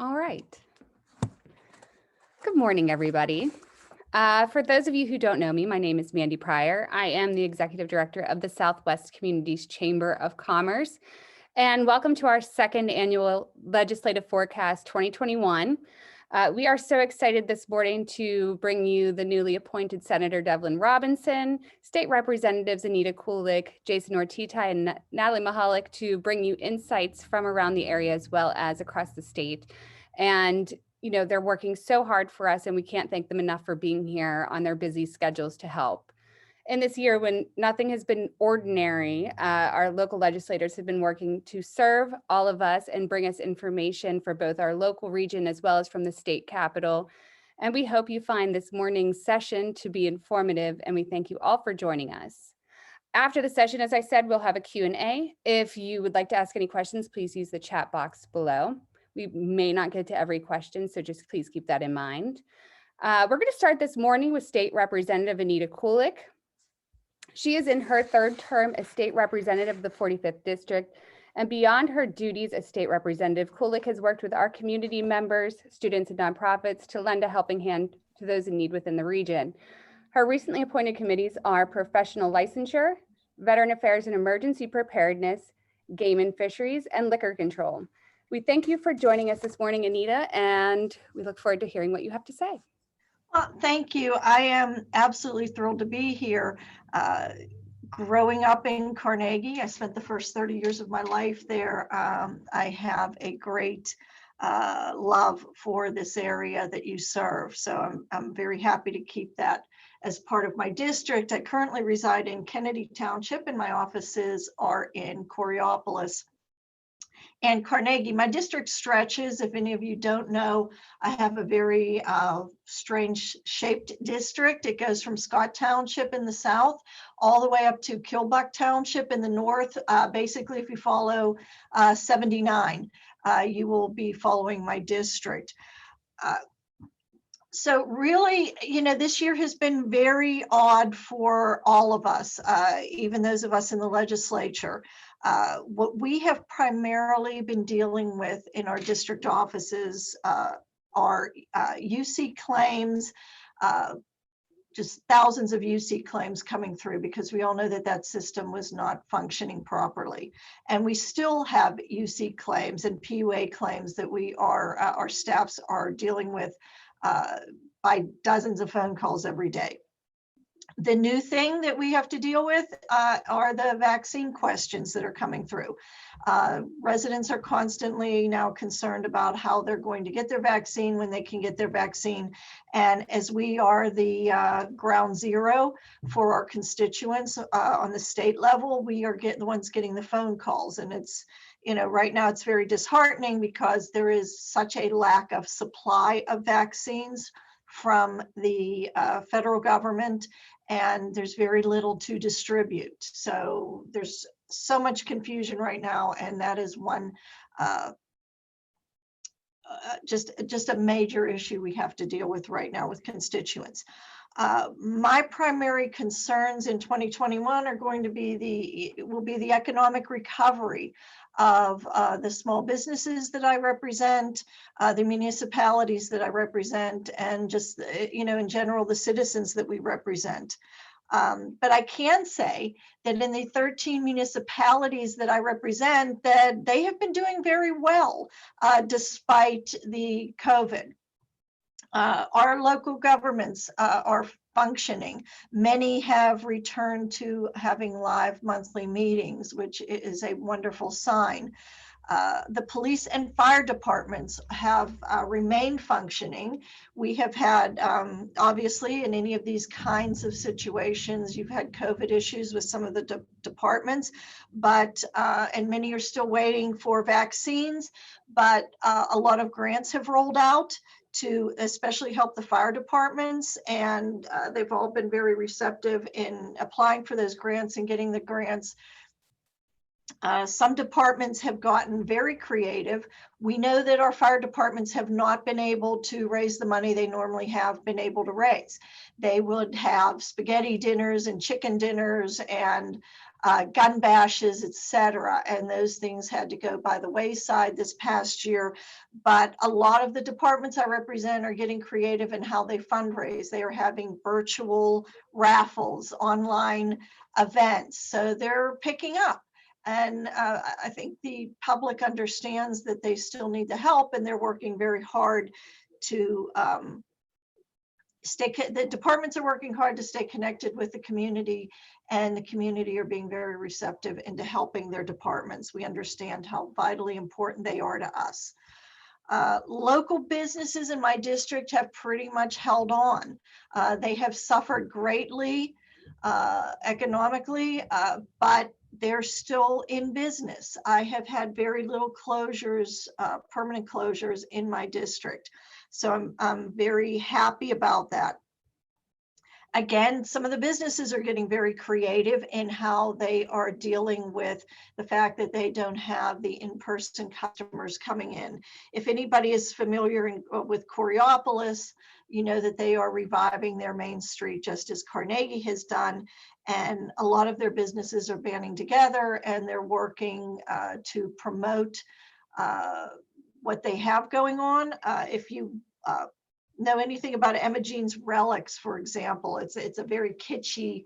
All right. Good morning, everybody. For those of you who don't know me, my name is Mandy Pryor. I am the Executive Director of the Southwest Communities Chamber of Commerce. And welcome to our second annual Legislative Forecast 2021. We are so excited this morning to bring you the newly appointed Senator Devlin Robinson, State Representatives Anita Kulik, Jason Ortitay, and Natalie Mihalek to bring you insights from around the area as well as across the state. And you know, they're working so hard for us and we can't thank them enough for being here on their busy schedules to help. In this year, when nothing has been ordinary, our local legislators have been working to serve all of us and bring us information for both our local region as well as from the state capitol. And we hope you find this morning's session to be informative, and we thank you all for joining us. After the session, as I said, we'll have a Q&A. If you would like to ask any questions, please use the chat box below. We may not get to every question, so just please keep that in mind. We're going to start this morning with State Representative Anita Kulik. She is in her third term as State Representative of the 45th District, and beyond her duties as State Representative, Kulik has worked with our community members, students, and nonprofits to lend a helping hand to those in need within the region. Her recently appointed committees are Professional Licensure, Veteran Affairs and Emergency Preparedness, Game and Fisheries, and Liquor Control. We thank you for joining us this morning, Anita, and we look forward to hearing what you have to say. Well, thank you. I am absolutely thrilled to be here. Growing up in Carnegie, I spent the first 30 years of my life there. I have a great love for this area that you serve. So I'm very happy to keep that as part of my district. I currently reside in Kennedy Township and my offices are in Coriopolis and Carnegie. My district stretches, if any of you don't know, I have a very strange shaped district. It goes from Scott Township in the south all the way up to Kilbuck Township in the north. Basically, if you follow 79, you will be following my district. So really, you know, this year has been very odd for all of us, even those of us in the legislature. What we have primarily been dealing with in our district offices are UC claims, just thousands of UC claims coming through because we all know that that system was not functioning properly. And we still have UC claims and PUA claims that we are, our staffs are dealing with by dozens of phone calls every day. The new thing that we have to deal with are the vaccine questions that are coming through. Residents are constantly now concerned about how they're going to get their vaccine, when they can get their vaccine. And as we are the ground zero for our constituents on the state level, we are the ones getting the phone calls. And it's, you know, right now it's very disheartening because there is such a lack of supply of vaccines from the federal government, and there's very little to distribute. So there's so much confusion right now, and that is one just a major issue we have to deal with right now with constituents. My primary concerns in 2021 are going to be the economic recovery of the small businesses that I represent, the municipalities that I represent, and just, you know, in general, the citizens that we represent. But I can say that in the 13 municipalities that I represent, that they have been doing very well despite the COVID. Our local governments are functioning. Many have returned to having live monthly meetings, which is a wonderful sign. The police and fire departments have remained functioning. We have had, obviously, in any of these kinds of situations, you've had COVID issues with some of the departments, but, and many are still waiting for vaccines, but a lot of grants have rolled out to especially help the fire departments, and they've all been very receptive in applying for those grants and getting the grants. Some departments have gotten very creative. We know that our fire departments have not been able to raise the money they normally have been able to raise. They would have spaghetti dinners and chicken dinners and gun bashes, etc. And those things had to go by the wayside this past year. But a lot of the departments I represent are getting creative in how they fundraise. They are having virtual raffles, online events. So they're picking up. And I think the public understands that they still need the help, and they're working very hard to the departments are working hard to stay connected with the community, and the community are being very receptive into helping their departments. We understand how vitally important they are to us. Local businesses in my district have pretty much held on. They have suffered greatly economically, but they're still in business. I have had very little closures, permanent closures in my district. So I'm very happy about that. Again, some of the businesses are getting very creative in how they are dealing with the fact that they don't have the in-person customers coming in. If anybody is familiar with Coriopolis, you know that they are reviving their Main Street just as Carnegie has done. And a lot of their businesses are banding together, and they're working to promote what they have going on. If you know anything about Emma Jean's Relics, for example, it's a very kitschy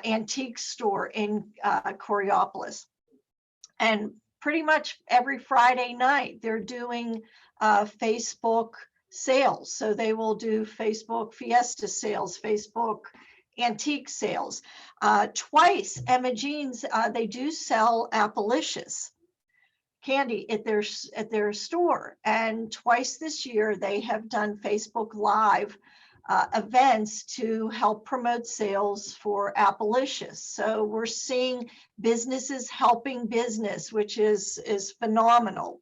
antique store in Coriopolis. And pretty much every Friday night, they're doing Facebook sales. So they will do Facebook Fiesta sales, Facebook antique sales. Twice, Emma Jean's, they do sell Appalicious candy at their store, and twice this year they have done Facebook Live events to help promote sales for Appalicious. So we're seeing businesses helping business, which is phenomenal.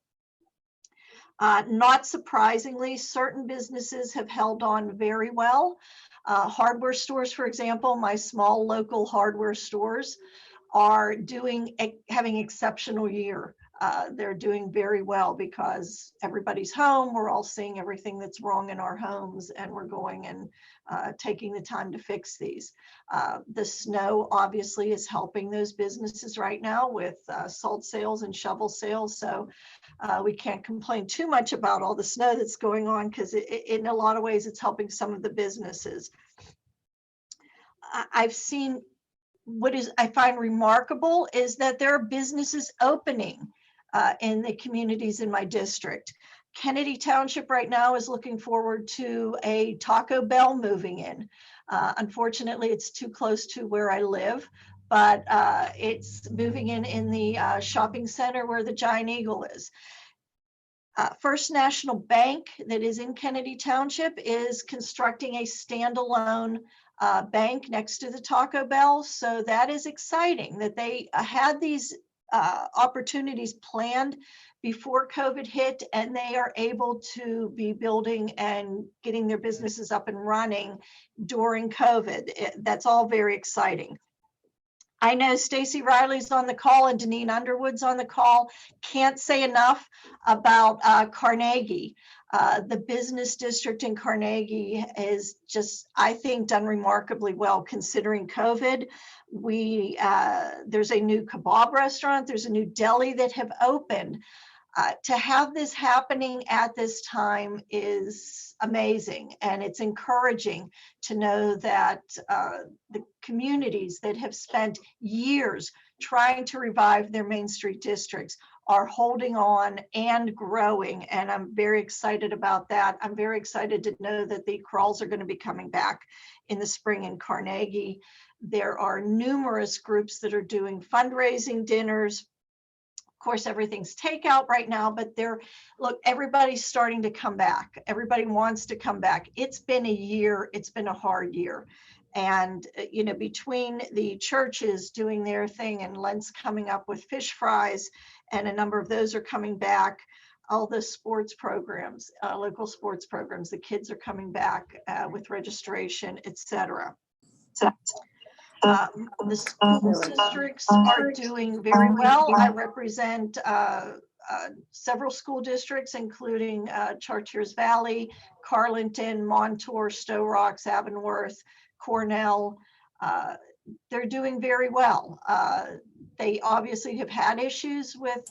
Not surprisingly, certain businesses have held on very well. Hardware stores, for example, my small local hardware stores are having exceptional year. They're doing very well because everybody's home. We're all seeing everything that's wrong in our homes, and we're going and taking the time to fix these. The snow obviously is helping those businesses right now with salt sales and shovel sales. So we can't complain too much about all the snow that's going on, because in a lot of ways it's helping some of the businesses. I've seen what I find remarkable is that there are businesses opening in the communities in my district. Kennedy Township right now is looking forward to a Taco Bell moving in. Unfortunately, it's too close to where I live, but it's moving in the shopping center where the Giant Eagle is. First National Bank, that is in Kennedy Township, is constructing a standalone bank next to the Taco Bell. So that is exciting that they had these opportunities planned before COVID hit, and they are able to be building and getting their businesses up and running during COVID. That's all very exciting. I know Stacy Riley's on the call and Deneen Underwood's on the call. Can't say enough about Carnegie. The business district in Carnegie is just, I think, done remarkably well considering COVID. There's a new kebab restaurant, there's a new deli that have opened. To have this happening at this time is amazing, and it's encouraging to know that the communities that have spent years trying to revive their Main Street districts are holding on and growing, and I'm very excited about that. I'm very excited to know that the crawls are going to be coming back in the spring in Carnegie. There are numerous groups that are doing fundraising dinners. Of course, everything's takeout right now, but look, everybody's starting to come back. Everybody wants to come back. It's been a year. It's been a hard year. And, between the churches doing their thing and Lent's coming up with fish fries, and a number of those are coming back, all the sports programs, local sports programs, the kids are coming back with registration, etc. The school districts are doing very well. I represent several school districts, including Chartiers Valley, Carlinton, Montour, Stowe Rocks, Avonworth, Cornell, they're doing very well. They obviously have had issues with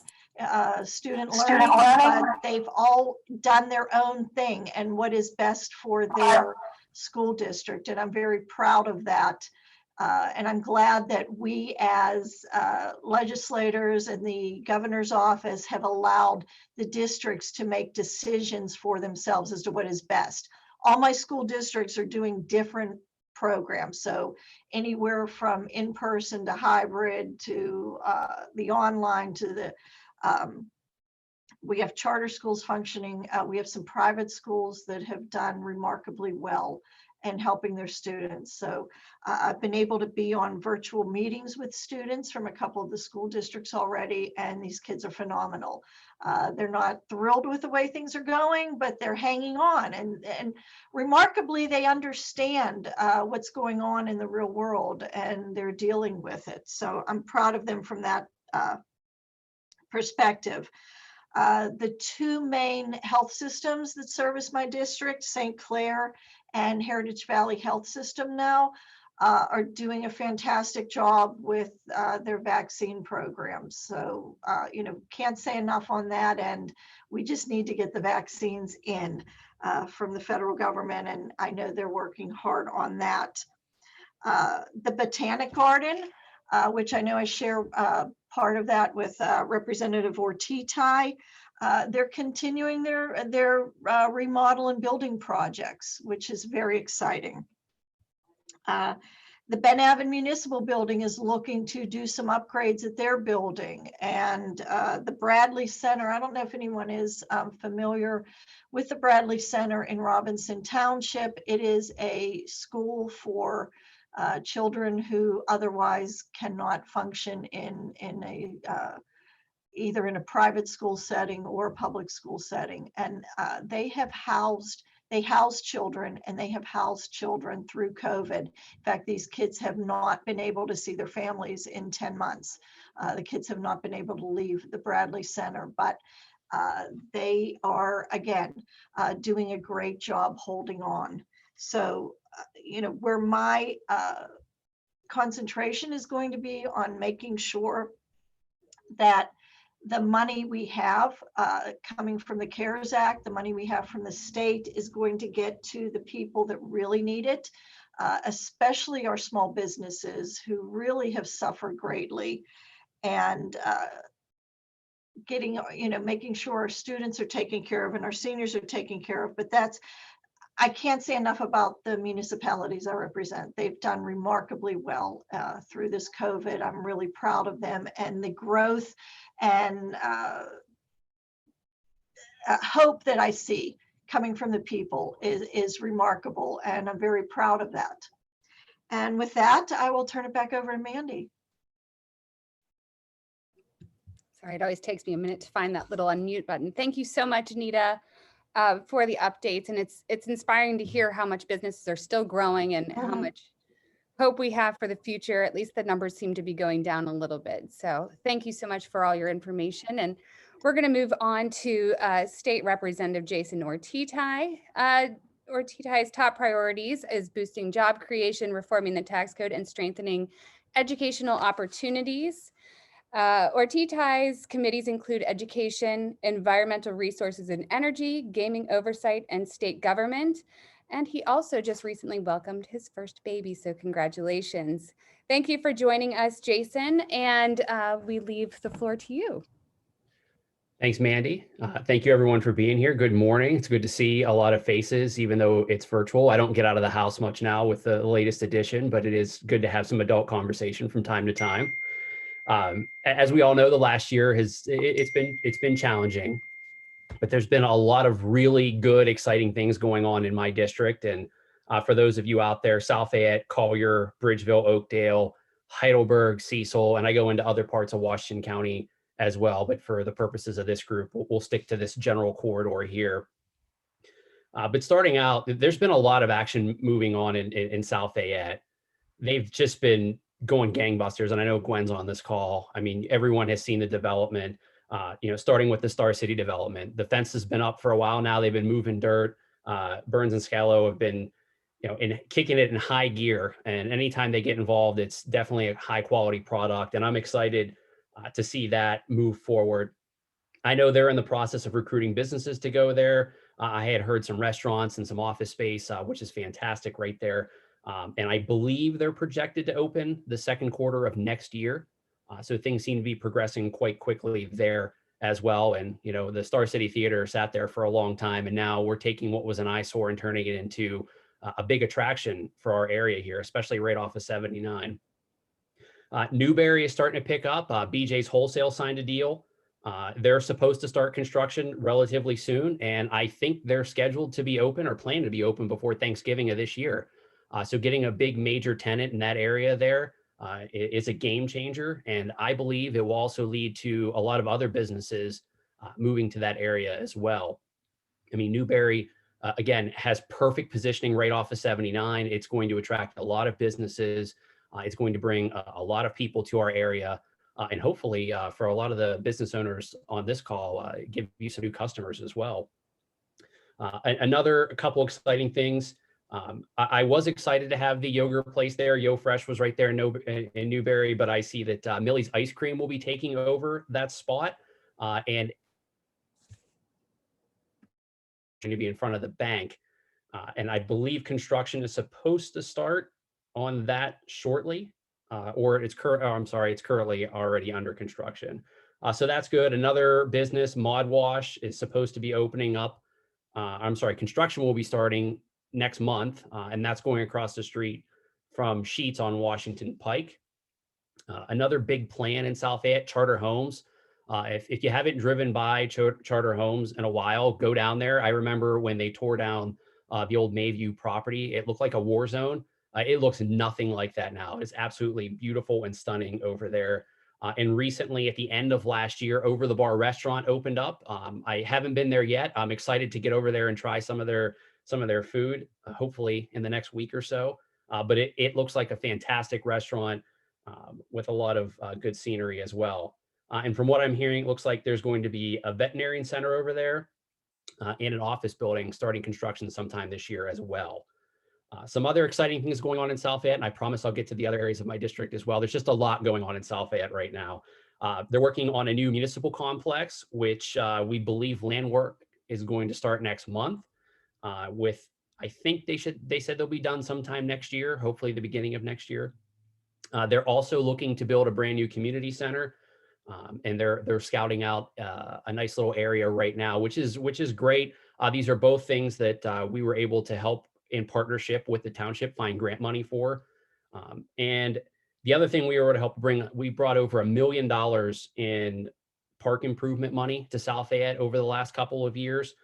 student learning, but they've all done their own thing and what is best for their school district. And I'm very proud of that. And I'm glad that we as legislators and the governor's office have allowed the districts to make decisions for themselves as to what is best. All my school districts are doing different programs. So anywhere from in-person to hybrid to the online to the, we have charter schools functioning. We have some private schools that have done remarkably well and helping their students. So I've been able to be on virtual meetings with students from a couple of the school districts already, and these kids are phenomenal. They're not thrilled with the way things are going, but they're hanging on. And remarkably, they understand what's going on in the real world and they're dealing with it. So I'm proud of them from that perspective. The two main health systems that service my district, St. Clair and Heritage Valley Health System now, are doing a fantastic job with their vaccine programs. So, can't say enough on that. And we just need to get the vaccines in from the federal government. And I know they're working hard on that. The Botanic Garden, which I know I share part of that with Representative Ortitay. They're continuing their remodel and building projects, which is very exciting. The Ben Avon Municipal Building is looking to do some upgrades at their building, and the Bradley Center, I don't know if anyone is familiar with the Bradley Center in Robinson Township. It is a school for children who otherwise cannot function in a either in a private school setting or a public school setting. And they house children, and they have housed children through COVID. In fact, these kids have not been able to see their families in 10 months. The kids have not been able to leave the Bradley Center, but they are, again, doing a great job holding on. So, where my concentration is going to be on making sure that the money we have coming from the CARES Act, the money we have from the state is going to get to the people that really need it, especially our small businesses who really have suffered greatly, and making sure our students are taken care of and our seniors are taken care of. But I can't say enough about the municipalities I represent. They've done remarkably well through this COVID. I'm really proud of them, and the growth and hope that I see coming from the people is remarkable, and I'm very proud of that. And with that, I will turn it back over to Mandy. Sorry, it always takes me a minute to find that little unmute button. Thank you so much, Anita, for the updates. And it's inspiring to hear how much businesses are still growing and how much hope we have for the future. At least the numbers seem to be going down a little bit. So thank you so much for all your information. And we're going to move on to State Representative Jason Ortitay. Ortitay's top priorities is boosting job creation, reforming the tax code, and strengthening educational opportunities. Ortitay's committees include education, environmental resources and energy, gaming oversight, and state government. And he also just recently welcomed his first baby, so congratulations. Thank you for joining us, Jason, and we leave the floor to you. Thanks, Mandy. Thank you everyone for being here. Good morning. It's good to see a lot of faces, even though it's virtual. I don't get out of the house much now with the latest edition, but it is good to have some adult conversation from time to time. As we all know, the last year it's been challenging, but there's been a lot of really good, exciting things going on in my district. And for those of you out there, South Fayette, Collier, Bridgeville, Oakdale, Heidelberg, Cecil, and I go into other parts of Washington County as well. But for the purposes of this group, we'll stick to this general corridor here. But starting out, there's been a lot of action moving on in South Fayette. They've just been going gangbusters. And I know Gwen's on this call. I mean, everyone has seen the development, starting with the Star City development. The fence has been up for a while now. They've been moving dirt. Burns and Scalo have been and kicking it in high gear. And anytime they get involved, it's definitely a high quality product. And I'm excited to see that move forward. I know they're in the process of recruiting businesses to go there. I had heard some restaurants and some office space, which is fantastic right there. And I believe they're projected to open the second quarter of next year. So things seem to be progressing quite quickly there as well. And, the Star City Theater sat there for a long time, and now we're taking what was an eyesore and turning it into a big attraction for our area here, especially right off of 79. Newberry is starting to pick up. BJ's Wholesale signed a deal. They're supposed to start construction relatively soon, and I think they're scheduled to be open or plan to be open before Thanksgiving of this year. So getting a big major tenant in that area there is a game changer, and I believe it will also lead to a lot of other businesses moving to that area as well. I mean, Newberry, again, has perfect positioning right off of 79. It's going to attract a lot of businesses. It's going to bring a lot of people to our area. And hopefully for a lot of the business owners on this call, give you some new customers as well. Another couple exciting things. I was excited to have the yogurt place there. Yo Fresh was right there in Newberry, but I see that Millie's Ice Cream will be taking over that spot. And going to be in front of the bank. And I believe construction is supposed to start on that shortly, or it's currently already under construction. So that's good. Another business, Mod Wash, is supposed to be opening up. Construction will be starting next month, and that's going across the street from Sheets on Washington Pike. Another big plan in South Fayette, Charter Homes. If you haven't driven by Charter Homes in a while, go down there. I remember when they tore down the old Mayview property, it looked like a war zone. It looks nothing like that now. It's absolutely beautiful and stunning over there. And recently, at the end of last year, Over the Bar restaurant opened up. I haven't been there yet. I'm excited to get over there and try some of their food, hopefully in the next week or so. But it looks like a fantastic restaurant with a lot of good scenery as well. And from what I'm hearing, it looks like there's going to be a veterinarian center over there and an office building starting construction sometime this year as well. Some other exciting things going on in South Fayette, and I promise I'll get to the other areas of my district as well. There's just a lot going on in South Fayette right now. They're working on a new municipal complex, which we believe land work is going to start next month. I think they said they'll be done sometime next year, hopefully the beginning of next year. They're also looking to build a brand new community center. And they're scouting out a nice little area right now, which is great. These are both things that we were able to help in partnership with the township find grant money for. And the other thing we were able to help we brought over $1 million in park improvement money to South Fayette over the last couple of years.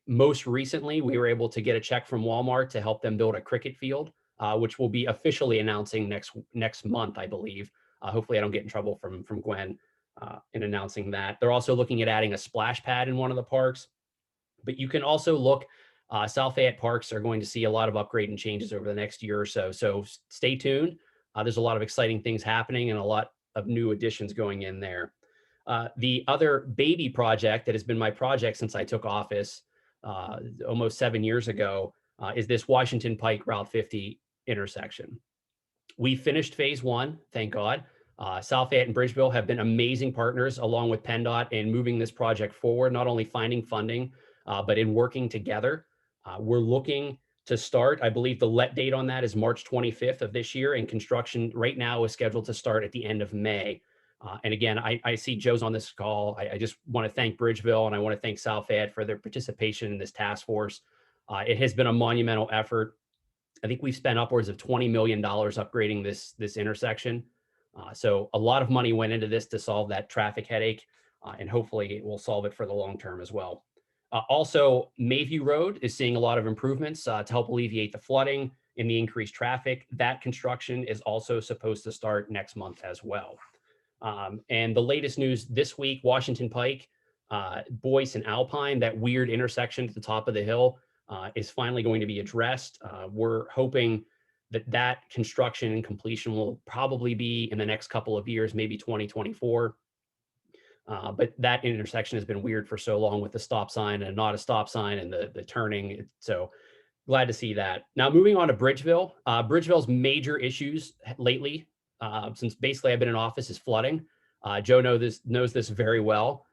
Most recently, we were able to get a check from Walmart to help them build a cricket field, which we'll be officially announcing next month, I believe. Hopefully I don't get in trouble from Gwen in announcing that. They're also looking at adding a splash pad in one of the parks. But you can also look, South Fayette parks are going to see a lot of upgrade and changes over the next year or so. So stay tuned. There's a lot of exciting things happening and a lot of new additions going in there. The other baby project that has been my project since I took office almost 7 years ago is this Washington Pike Route 50 intersection. We finished phase 1, thank God. South Fayette and Bridgeville have been amazing partners along with PennDOT in moving this project forward, not only finding funding, but in working together. We're looking to start, I believe the let date on that is March 25th of this year, and construction right now is scheduled to start at the end of May. And again, I see Joe's on this call. I just want to thank Bridgeville and I want to thank South Fayette for their participation in this task force. It has been a monumental effort. I think we've spent upwards of $20 million upgrading this intersection. So a lot of money went into this to solve that traffic headache, and hopefully it will solve it for the long term as well. Also, Mayview Road is seeing a lot of improvements to help alleviate the flooding and the increased traffic. That construction is also supposed to start next month as well. And the latest news this week, Washington Pike, Boyce and Alpine, that weird intersection at the top of the hill, is finally going to be addressed. We're hoping that construction and completion will probably be in the next couple of years, maybe 2024. But that intersection has been weird for so long with the stop sign and not a stop sign and the turning. So Glad to see that. Now moving on to Bridgeville. Bridgeville's major issues lately, since basically I've been in office, is flooding. Joe knows this very well.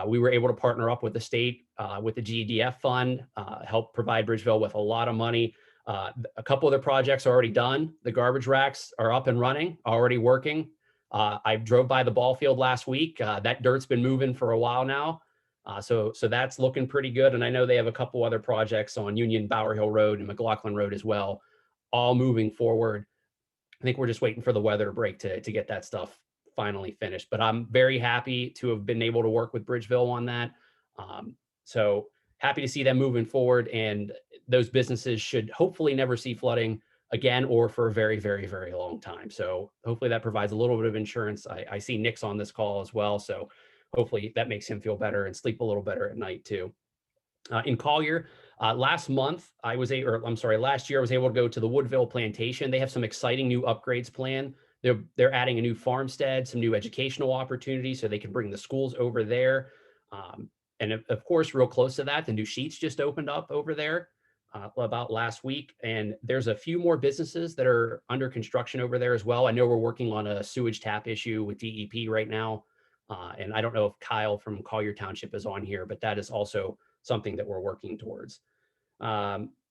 We were able to partner up with the state, with the GEDF fund, help provide Bridgeville with a lot of money. A couple of the projects are already done. The garbage racks are up and running, already working. I drove by the ball field last week. That dirt's been moving for a while now. So that's looking pretty good. And I know they have a couple other projects on Union Bower Hill Road and McLaughlin Road as well, all moving forward. I think we're just waiting for the weather to break to get that stuff finally finished. But I'm very happy to have been able to work with Bridgeville on that. So happy to see them moving forward, and those businesses should hopefully never see flooding again or for a very, very, very long time. So hopefully that provides a little bit of insurance. I see Nick's on this call as well. So hopefully that makes him feel better and sleep a little better at night too. In Collier, last year I was able to go to the Woodville plantation. They have some exciting new upgrades planned. They're adding a new farmstead, some new educational opportunities so they can bring the schools over there. And of course, real close to that, the new Sheets just opened up over there about last week. And there's a few more businesses that are under construction over there as well. I know we're working on a sewage tap issue with DEP right now. And I don't know if Kyle from Collier Township is on here, but that is also something that we're working towards.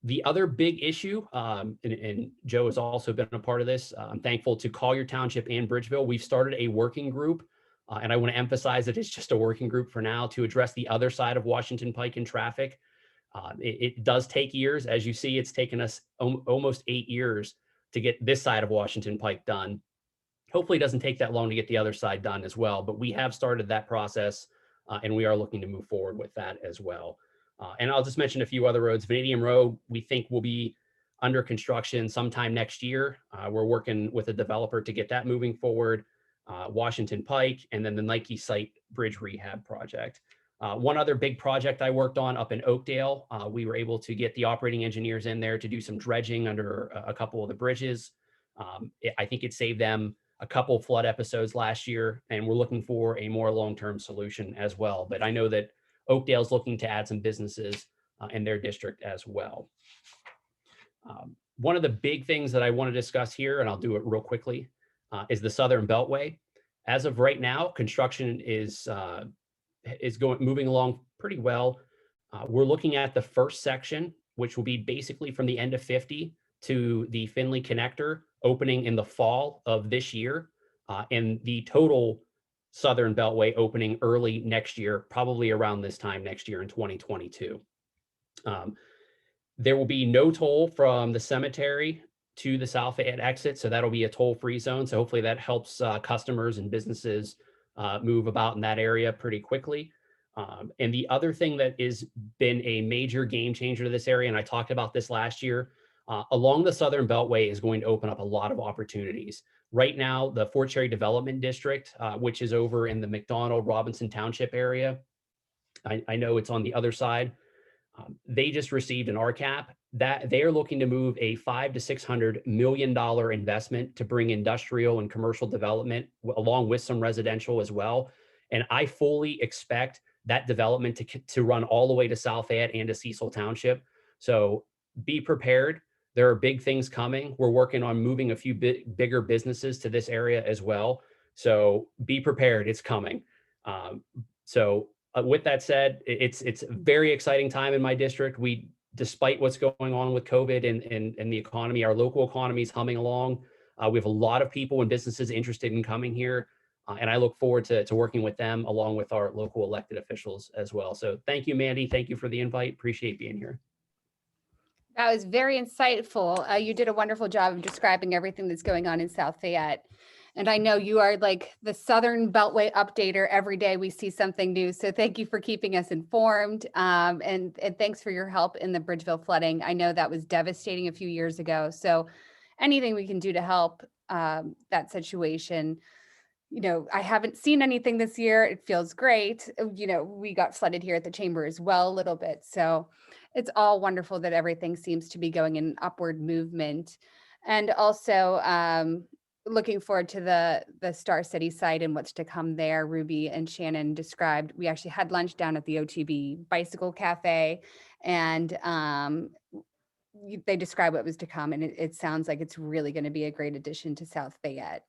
The other big issue, and Joe has also been a part of this, I'm thankful to Collier Township and Bridgeville. We've started a working group, and I want to emphasize that it's just a working group for now to address the other side of Washington Pike and traffic. It does take years. As you see, it's taken us almost 8 years to get this side of Washington Pike done. Hopefully it doesn't take that long to get the other side done as well, but we have started that process, and we are looking to move forward with that as well. And I'll just mention a few other roads. Vanadium Road, we think will be under construction sometime next year. We're working with a developer to get that moving forward. Washington Pike, and then the Nike site bridge rehab project. One other big project I worked on up in Oakdale, we were able to get the operating engineers in there to do some dredging under a couple of the bridges. I think it saved them a couple flood episodes last year, and we're looking for a more long-term solution as well. But I know that Oakdale's looking to add some businesses in their district as well. One of the big things that I want to discuss here, and I'll do it real quickly, is the Southern Beltway. As of right now, construction is moving along pretty well. We're looking at the first section, which will be basically from the end of 50 to the Finley connector, opening in the fall of this year, and the total Southern Beltway opening early next year, probably around this time next year in 2022. There will be no toll from the cemetery to the South Fayette exit, so that'll be a toll-free zone. So hopefully that helps customers and businesses move about in that area pretty quickly. And the other thing that has been a major game changer to this area, and I talked about this last year, along the Southern Beltway is going to open up a lot of opportunities. Right now, the Fort Cherry Development District, which is over in the McDonald Robinson Township area, I know it's on the other side. They just received an RCAP that they are looking to move a $500 to $600 million investment to bring industrial and commercial development along with some residential as well. And I fully expect that development to run all the way to South Fayette and to Cecil Township. So be prepared. There are big things coming. We're working on moving a few bigger businesses to this area as well. So be prepared. It's coming. With that said, it's a very exciting time in my district. Despite what's going on with COVID and the economy, our local economy is humming along. We have a lot of people and businesses interested in coming here. And I look forward to working with them along with our local elected officials as well. So thank you, Mandy. Thank you for the invite. Appreciate being here. That was very insightful. You did a wonderful job of describing everything that's going on in South Fayette. And I know you are like the Southern Beltway updater. Every day we see something new. So thank you for keeping us informed. And thanks for your help in the Bridgeville flooding. I know that was devastating a few years ago. So anything we can do to help that situation. You know, I haven't seen anything this year. It feels great. You know, we got flooded here at the chamber as well a little bit. So it's all wonderful that everything seems to be going in upward movement. And also looking forward to the Star City site and what's to come there. Ruby and Shannon described, we actually had lunch down at the OTB Bicycle Cafe, and they describe what was to come, and it sounds like it's really going to be a great addition to South Fayette.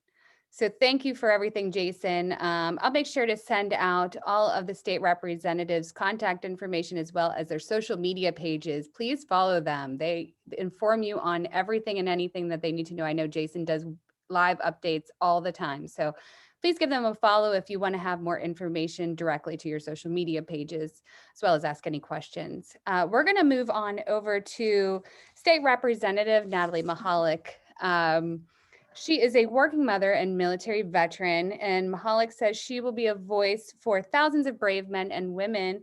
So thank you for everything, Jason. I'll make sure to send out all of the state representatives' contact information as well as their social media pages. Please follow them. They inform you on everything and anything that they need to know. I know Jason does live updates all the time. So please give them a follow if you want to have more information directly to your social media pages, as well as ask any questions. We're going to move on over to State Representative Natalie Mihalek. She is a working mother and military veteran, and Mihalek says she will be a voice for thousands of brave men and women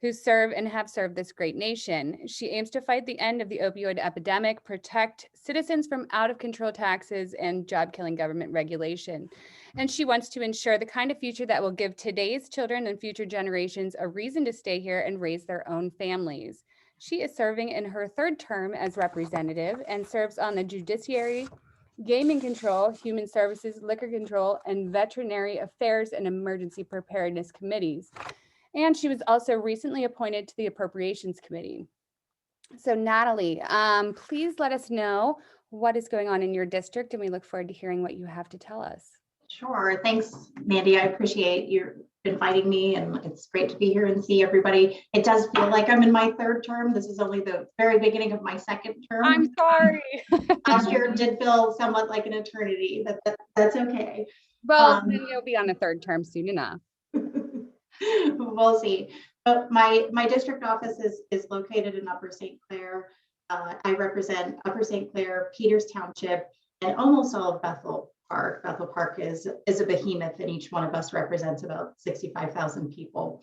who serve and have served this great nation. She aims to fight the end of the opioid epidemic, protect citizens from out-of-control taxes and job-killing government regulation. And she wants to ensure the kind of future that will give today's children and future generations a reason to stay here and raise their own families. She is serving in her third term as representative and serves on the Judiciary, Gaming Control, Human Services, Liquor Control, and Veterinary Affairs and Emergency Preparedness Committees. And she was also recently appointed to the Appropriations Committee. So Natalie, please let us know what is going on in your district, and we look forward to hearing what you have to tell us. Sure. Thanks, Mandy. I appreciate you inviting me, and it's great to be here and see everybody. It does feel like I'm in my third term. This is only the very beginning of my second term. I'm sorry. Last year did feel somewhat like an eternity, but that's okay. Well, then you'll be on a third term soon enough. We'll see. But my district office is located in Upper St. Clair. I represent Upper St. Clair, Peters Township, and almost all of Bethel Park. Bethel Park is a behemoth, and each one of us represents about 65,000 people.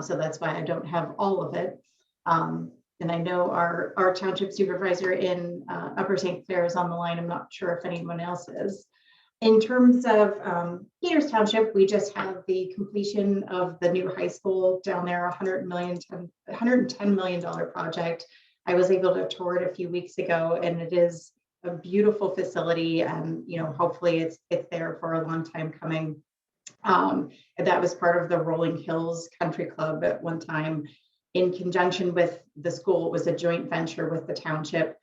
So that's why I don't have all of it. And I know our township supervisor in Upper St. Clair is on the line. I'm not sure if anyone else is. In terms of Peters Township, we just have the completion of the new high school down there, $110 million project. I was able to tour it a few weeks ago, and it is a beautiful facility, and hopefully it's there for a long time coming. And that was part of the Rolling Hills Country Club at one time. In conjunction with the school, it was a joint venture with the township.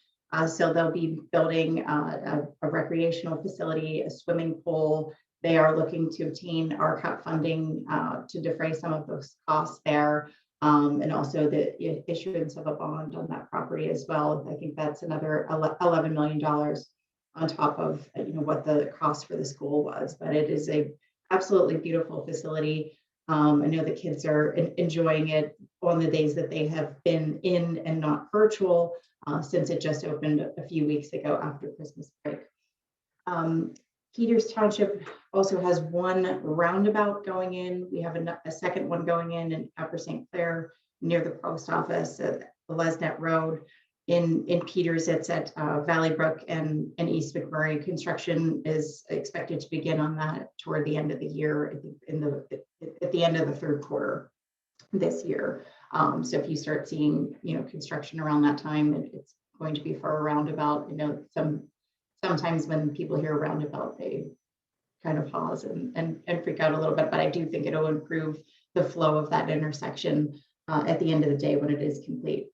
So they'll be building a recreational facility, a swimming pool. They are looking to obtain RCAP funding to defray some of those costs there. And also the issuance of a bond on that property as well. I think that's another $11 million on top of what the cost for the school was. But it is a absolutely beautiful facility. I know the kids are enjoying it on the days that they have been in and not virtual, since it just opened a few weeks ago after Christmas break. Peters Township also has one roundabout going in. We have a second one going in Upper St. Clair near the post office at Lesnet Road. In Peters, it's at Valley Brook and East McMurray. Construction is expected to begin on that toward the end of the year, I think at the end of the third quarter this year. So if you start seeing construction around that time, it's going to be for a roundabout. Sometimes when people hear roundabout, they kind of pause and freak out a little bit, but I do think it'll improve the flow of that intersection at the end of the day when it is complete.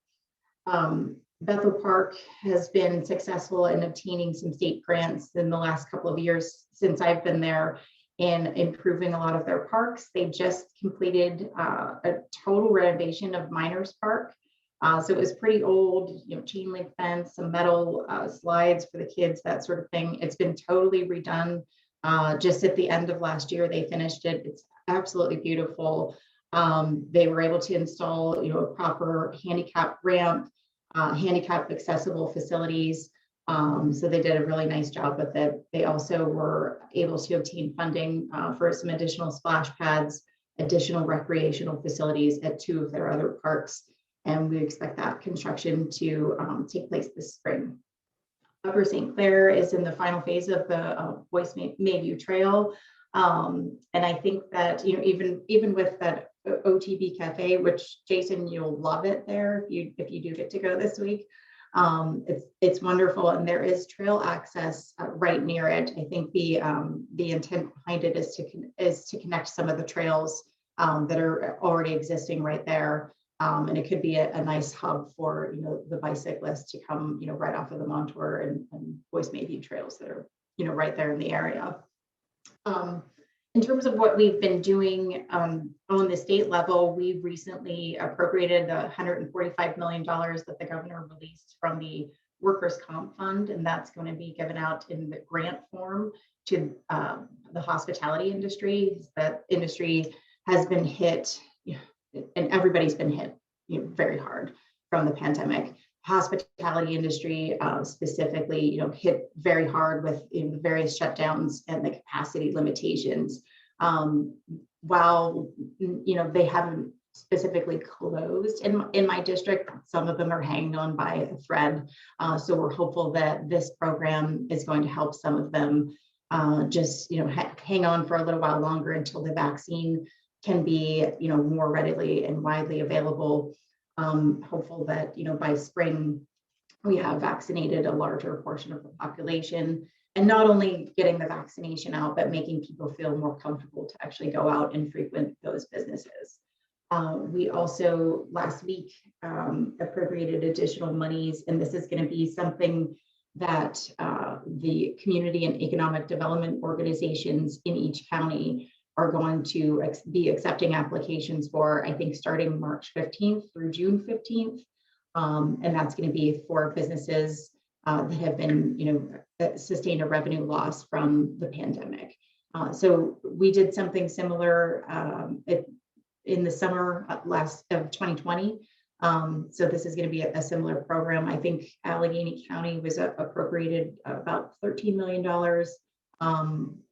Bethel Park has been successful in obtaining some state grants in the last couple of years since I've been there in improving a lot of their parks. They just completed a total renovation of Miners Park. So it was pretty old, chain link fence, some metal slides for the kids, that sort of thing. It's been totally redone. Just at the end of last year, they finished it. It's absolutely beautiful. They were able to install, a proper handicap ramp, handicap accessible facilities. So they did a really nice job with it. They also were able to obtain funding for some additional splash pads, additional recreational facilities at 2 of their other parks. And we expect that construction to take place this spring. Upper St. Clair is in the final phase of the Boyce Mayview Trail. And I think that, even with that OTB Cafe, which Jason, you'll love it there if you do get to go this week. It's wonderful, and there is trail access right near it. I think the intent behind it is to connect some of the trails that are already existing right there. And it could be a nice hub for, the bicyclists to come, right off of the Montour and Boise Mayview trails that are, right there in the area. In terms of what we've been doing on the state level, we've recently appropriated the $145 million that the governor released from the workers' comp fund, and that's going to be given out in the grant form to the hospitality industry. That industry has been hit, and everybody's been hit, very hard from the pandemic. Hospitality industry specifically, hit very hard with the various shutdowns and the capacity limitations. While they haven't specifically closed in my district, some of them are hanging on by a thread. So we're hopeful that this program is going to help some of them just hang on for a little while longer until the vaccine can be more readily and widely available. Hopeful that by spring we have vaccinated a larger portion of the population, and not only getting the vaccination out, but making people feel more comfortable to actually go out and frequent those businesses. We also last week appropriated additional monies, and this is going to be something that the community and economic development organizations in each county are going to be accepting applications for, I think, starting March 15th through June 15th. And that's going to be for businesses that have been, sustained a revenue loss from the pandemic. So we did something similar in the summer of 2020. So this is going to be a similar program. I think Allegheny County was appropriated about $13 million.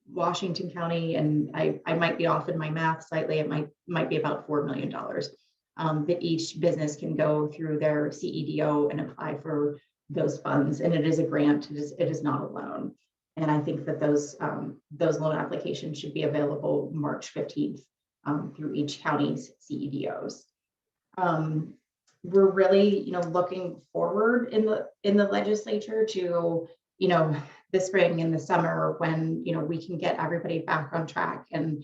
Washington County, and I might be off in my math slightly, it might be about $4 million. That each business can go through their CEDO and apply for those funds. And it is a grant, it is not a loan. And I think that those loan applications should be available March 15th through each county's CEDOs. We're really, looking forward in the legislature to, the spring and the summer when, we can get everybody back on track and,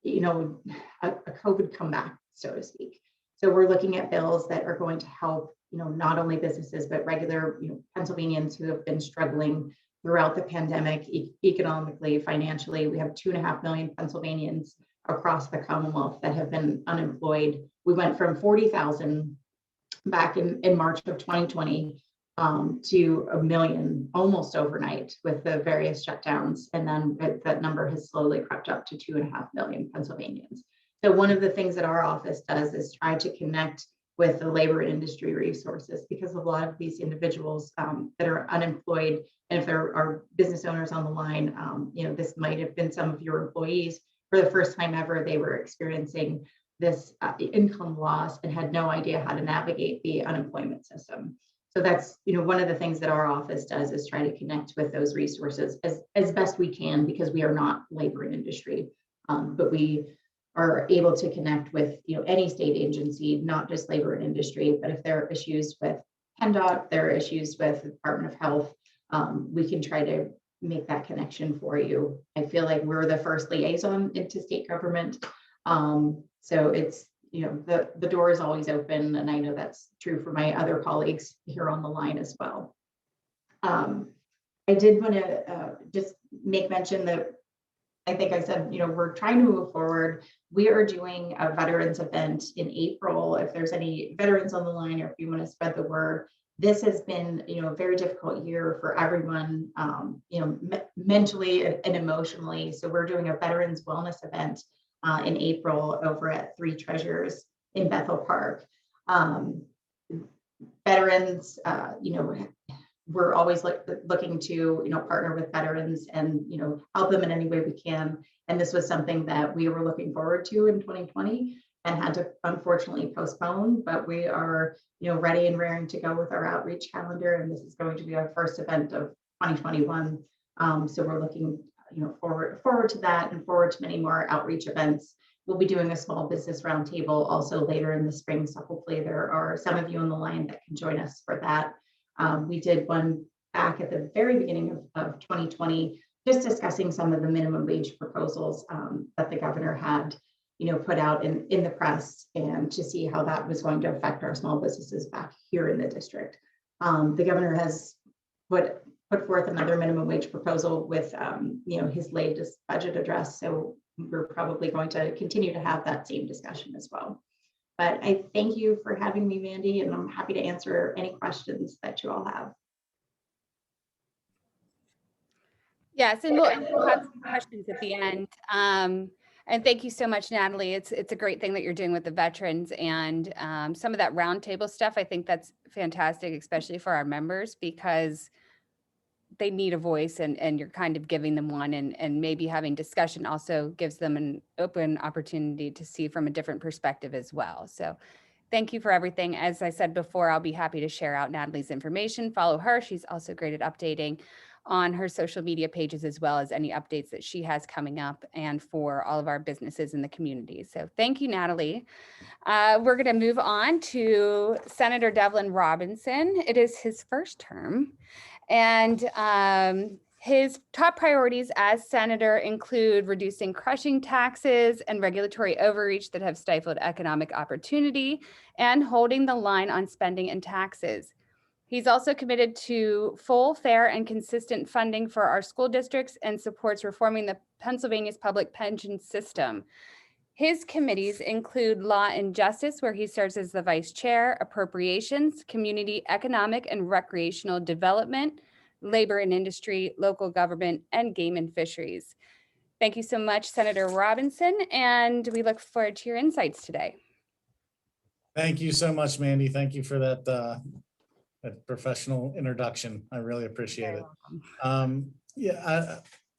a COVID comeback, so to speak. So we're looking at bills that are going to help, not only businesses, but regular, Pennsylvanians who have been struggling throughout the pandemic, economically, financially. We have 2.5 million Pennsylvanians across the Commonwealth that have been unemployed. We went from 40,000 back in March of 2020 to 1 million almost overnight with the various shutdowns. And then that number has slowly crept up to 2.5 million Pennsylvanians. So one of the things that our office does is try to connect with the labor and industry resources, because a lot of these individuals that are unemployed, and if there are business owners on the line, this might have been some of your employees. For the first time ever, they were experiencing this income loss and had no idea how to navigate the unemployment system. So that's, one of the things that our office does is try to connect with those resources as best we can, because we are not labor and industry, but we are able to connect with, any state agency, not just labor and industry, but if there are issues with PennDOT, there are issues with the Department of Health, we can try to make that connection for you. I feel like we're the first liaison into state government. So it's, the door is always open, and I know that's true for my other colleagues here on the line as well. I did want to just make mention that I think I said, we're trying to move forward. We are doing a veterans event in April. If there's any veterans on the line, or if you want to spread the word, this has been, a very difficult year for everyone, mentally and emotionally. So we're doing a veterans wellness event in April over at Three Treasures in Bethel Park. Veterans, we're always looking to, partner with veterans and, help them in any way we can. And this was something that we were looking forward to in 2020 and had to unfortunately postpone, but we are, ready and raring to go with our outreach calendar. And this is going to be our first event of 2021. So we're looking, forward to that and forward to many more outreach events. We'll be doing a small business roundtable also later in the spring. So hopefully there are some of you on the line that can join us for that. We did one back at the very beginning of 2020, just discussing some of the minimum wage proposals that the governor had put out in the press, and to see how that was going to affect our small businesses back here in the district. The governor has put forth another minimum wage proposal with his latest budget address. So we're probably going to continue to have that same discussion as well. But I thank you for having me, Mandy, and I'm happy to answer any questions that you all have. Yes, and we'll have some questions at the end. And thank you so much, Natalie. It's a great thing that you're doing with the veterans, and some of that roundtable stuff. I think that's fantastic, especially for our members, because they need a voice, and you're kind of giving them one, and maybe having discussion also gives them an open opportunity to see from a different perspective as well. So thank you for everything. As I said before, I'll be happy to share out Natalie's information. Follow her. She's also great at updating on her social media pages, as well as any updates that she has coming up, and for all of our businesses in the community. So thank you, Natalie. We're going to move on to Senator Devlin Robinson. It is his first term, and his top priorities as senator include reducing crushing taxes and regulatory overreach that have stifled economic opportunity, and holding the line on spending and taxes. He's also committed to full, fair, and consistent funding for our school districts, and supports reforming the Pennsylvania's public pension system. His committees include Law and Justice, where he serves as the vice chair, Appropriations, Community, Economic, and Recreational Development, Labor and Industry, Local Government, and Game and Fisheries. Thank you so much, Senator Robinson, and we look forward to your insights today. Thank you so much, Mandy. Thank you for that, that professional introduction. I really appreciate it.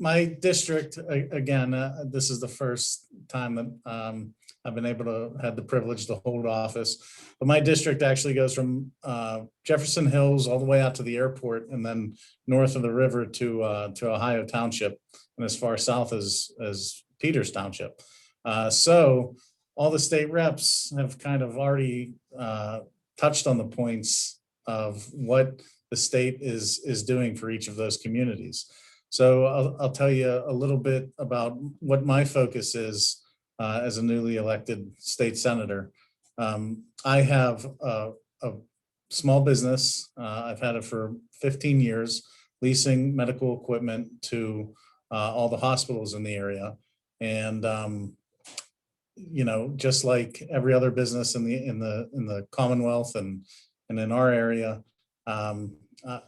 My district, again, this is the first time that I've been able to have the privilege to hold office. But my district actually goes from Jefferson Hills all the way out to the airport, and then north of the river to Ohio Township, and as far south as Peters Township. So all the state reps have kind of already touched on the points of what the state is doing for each of those communities. So I'll tell you a little bit about what my focus is as a newly elected state senator. I have a small business. I've had it for 15 years, leasing medical equipment to all the hospitals in the area. And just like every other business in the Commonwealth and in our area,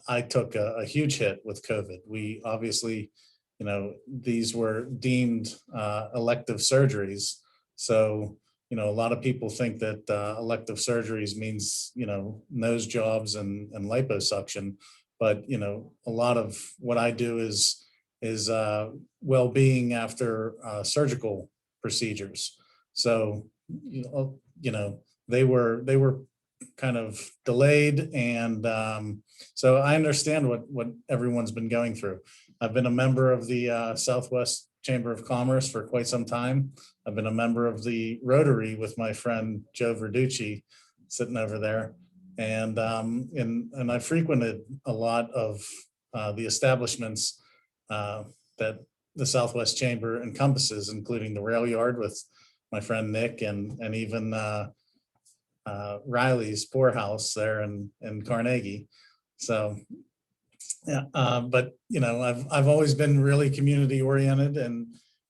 I took a huge hit with COVID. We obviously, these were deemed elective surgeries. So, a lot of people think that elective surgeries means, nose jobs and liposuction. But, a lot of what I do is well-being after surgical procedures. So, they were kind of delayed, and so I understand what everyone's been going through. I've been a member of the Southwest Chamber of Commerce for quite some time. I've been a member of the Rotary with my friend Joe Verducci sitting over there, and I frequented a lot of the establishments that the Southwest Chamber encompasses, including the rail yard with my friend Nick, and even Riley's Poorhouse there in Carnegie. So yeah, but I've always been really community oriented,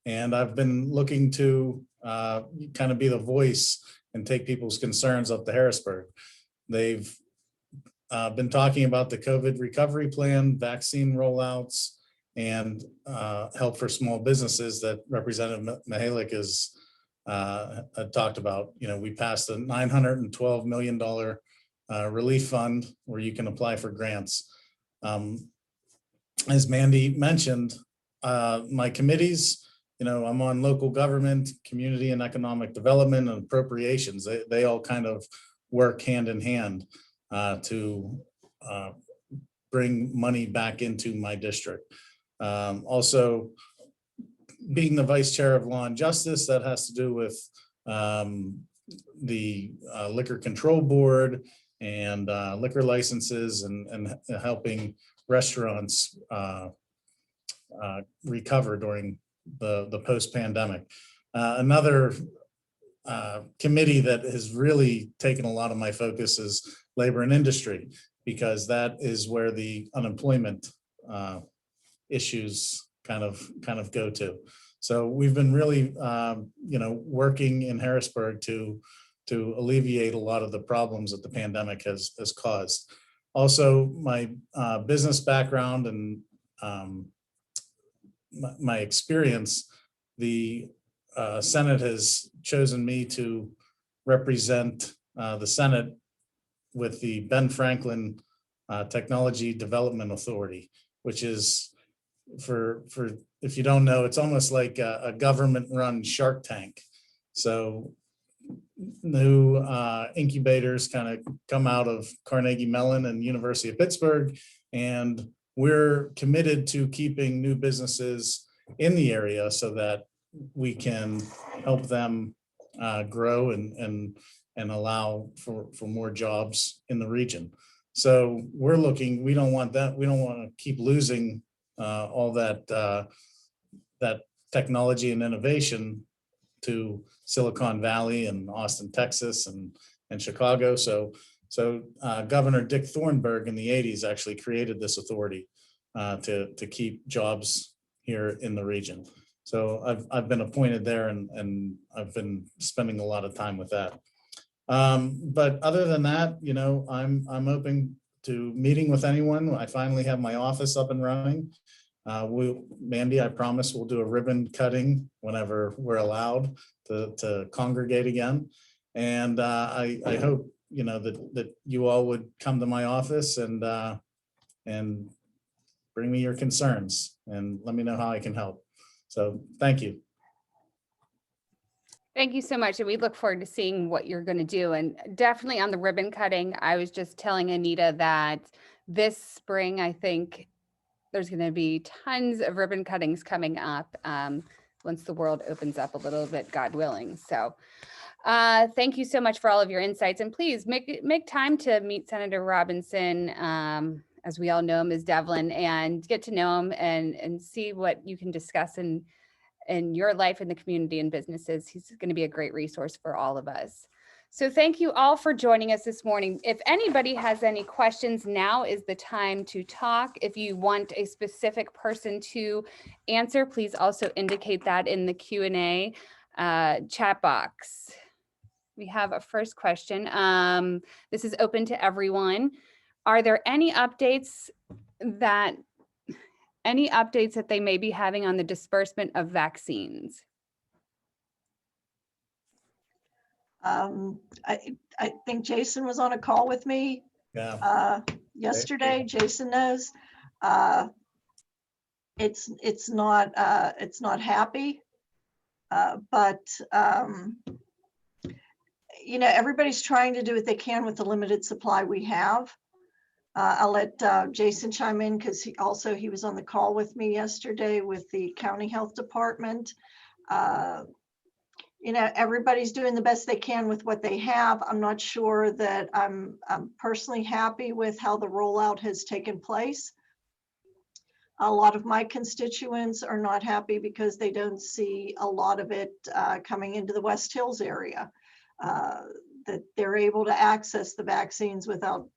and I've been looking to kind of be the voice and take people's concerns up to Harrisburg. They've been talking about the COVID recovery plan, vaccine rollouts, and help for small businesses that Representative Mihalek has talked about. We passed a $912 million relief fund where you can apply for grants. As Mandy mentioned, my committees, I'm on local government, community and economic development, and appropriations. They all kind of work hand in hand to bring money back into my district. Also, being the vice chair of Law and Justice, that has to do with the Liquor Control Board and liquor licenses, and helping restaurants recover during the post-pandemic. Another committee that has really taken a lot of my focus is labor and industry, because that is where the unemployment issues kind of go to. So we've been really, working in Harrisburg to alleviate a lot of the problems that the pandemic has caused. Also, my business background and my experience, the Senate has chosen me to represent the Senate with the Ben Franklin Technology Development Authority, which is, for if you don't know, it's almost like a government-run Shark Tank. So new incubators kind of come out of Carnegie Mellon and University of Pittsburgh, and we're committed to keeping new businesses in the area so that we can help them grow and allow for more jobs in the region. So we're looking, we don't want that. We don't want to keep losing all that technology and innovation to Silicon Valley and Austin, Texas, and Chicago. So Governor Dick Thornburg in the 80s actually created this authority to keep jobs here in the region. So I've been appointed there, and I've been spending a lot of time with that. But other than that, I'm open to meeting with anyone. I finally have my office up and running. Mandy, I promise we'll do a ribbon cutting whenever we're allowed to congregate again. And I hope, that you all would come to my office and bring me your concerns and let me know how I can help. So thank you. Thank you so much. And we look forward to seeing what you're going to do. And definitely on the ribbon cutting, I was just telling Anita that this spring, I think there's going to be tons of ribbon cuttings coming up once the world opens up a little bit, God willing. So thank you so much for all of your insights. And please make time to meet Senator Robinson, as we all know him as Devlin, and get to know him and see what you can discuss in your life in the community and businesses. He's going to be a great resource for all of us. So thank you all for joining us this morning. If anybody has any questions, now is the time to talk. If you want a specific person to answer, please also indicate that in the Q&A chat box. We have a first question. This is open to everyone. Are there any updates that they may be having on the disbursement of vaccines? I think Jason was on a call with me yesterday. Jason knows. It's not happy, but everybody's trying to do what they can with the limited supply we have. I'll let Jason chime in because he was on the call with me yesterday with the county health department. Everybody's doing the best they can with what they have. I'm not sure that I'm personally happy with how the rollout has taken place. A lot of my constituents are not happy because they don't see a lot of it coming into the West Hills area, that they're able to access the vaccines without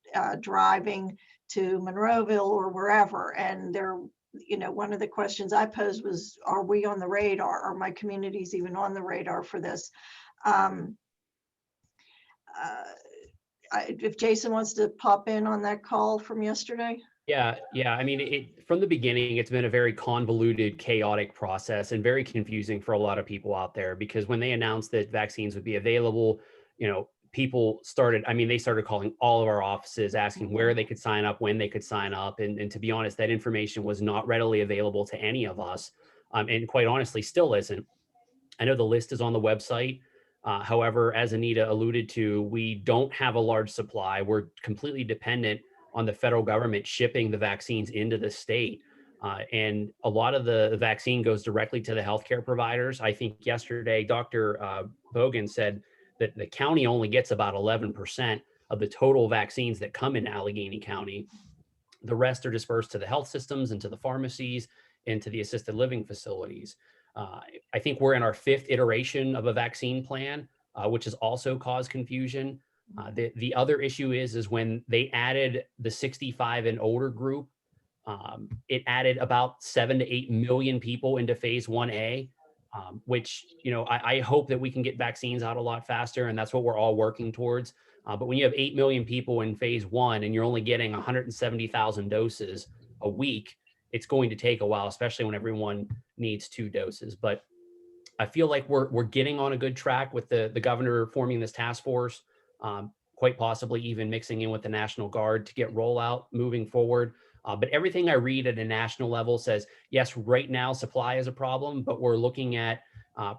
driving to Monroeville or wherever. And they're, one of the questions I posed was, are we on the radar? Are my communities even on the radar for this? If Jason wants to pop in on that call from yesterday. Yeah. I mean, from the beginning, it's been a very convoluted, chaotic process and very confusing for a lot of people out there, because when they announced that vaccines would be available, people started calling all of our offices, asking where they could sign up, when they could sign up. And to be honest, that information was not readily available to any of us. And quite honestly, still isn't. I know the list is on the website. However, as Anita alluded to, we don't have a large supply. We're completely dependent on the federal government shipping the vaccines into the state. And a lot of the vaccine goes directly to the healthcare providers. I think yesterday, Dr. Bogan said that the county only gets about 11% of the total vaccines that come in Allegheny County. The rest are dispersed to the health systems and to the pharmacies and to the assisted living facilities. I think we're in our 5th iteration of a vaccine plan. which has also caused confusion. The other issue is when they added the 65 and older group, it added about 7 to 8 million people into phase 1A, which, I hope that we can get vaccines out a lot faster, and that's what we're all working towards. But when you have 8 million people in phase 1 and you're only getting 170,000 doses a week, it's going to take a while, especially when everyone needs 2 doses. But I feel like we're getting on a good track with the governor forming this task force, quite possibly even mixing in with the National Guard to get rollout moving forward. But everything I read at a national level says, yes, right now supply is a problem, but we're looking at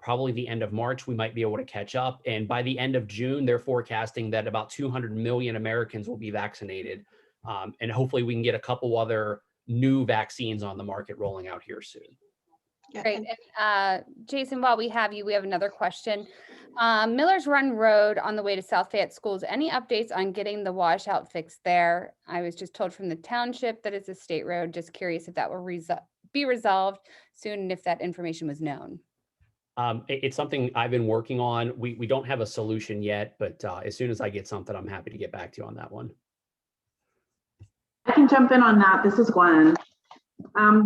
probably the end of March, we might be able to catch up. And by the end of June, they're forecasting that about 200 million Americans will be vaccinated. And hopefully we can get a couple other new vaccines on the market rolling out here soon. Yeah, Great. And Jason, while we have you, we have another question. Miller's Run Road on the way to South Fayette Schools, any updates on getting the washout fixed there? I was just told from the township that it's a state road. Just curious if that will be resolved soon and if that information was known. It's something I've been working on. We don't have a solution yet, but as soon as I get something, I'm happy to get back to you on that one. I can jump in on that. This is Gwen.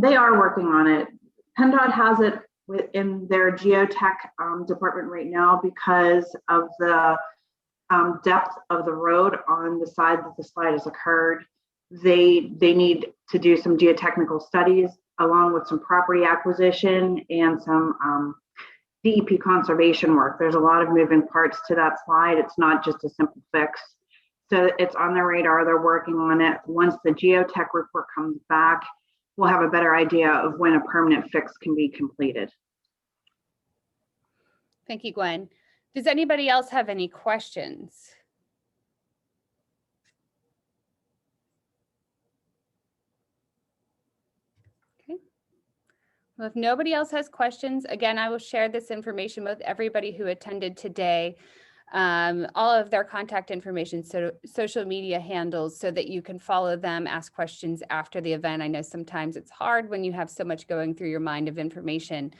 They are working on it. PennDOT has it within their geotech department right now because of the depth of the road on the side that the slide has occurred. They need to do some geotechnical studies along with some property acquisition and some DEP conservation work. There's a lot of moving parts to that slide. It's not just a simple fix. So it's on their radar. They're working on it. Once the geotech report comes back, we'll have a better idea of when a permanent fix can be completed. Thank you, Gwen. Does anybody else have any questions? Okay. Well, if nobody else has questions, again, I will share this information with everybody who attended today. All of their contact information, so social media handles, so that you can follow them, ask questions after the event. I know sometimes it's hard when you have so much going through your mind of information.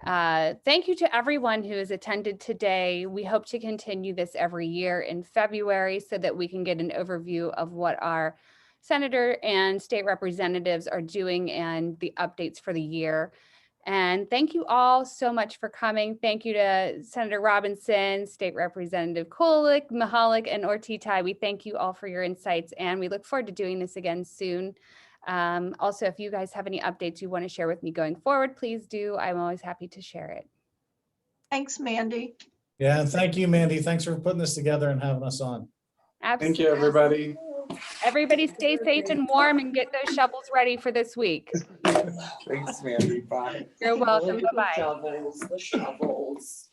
Thank you to everyone who has attended today. We hope to continue this every year in February so that we can get an overview of what our senator and state representatives are doing and the updates for the year. And thank you all so much for coming. Thank you to Senator Robinson, State Representative Kulik, Mihalek, and Ortitay. We thank you all for your insights, and we look forward to doing this again soon. Also, if you guys have any updates you want to share with me going forward, please do. I'm always happy to share it. Thanks, Mandy. Yeah, and thank you, Mandy. Thanks for putting this together and having us on. Absolutely. Thank you, everybody. Everybody stay safe and warm and get those shovels ready for this week. Thanks, Mandy. Bye. You're welcome. Bye-bye. The shovels.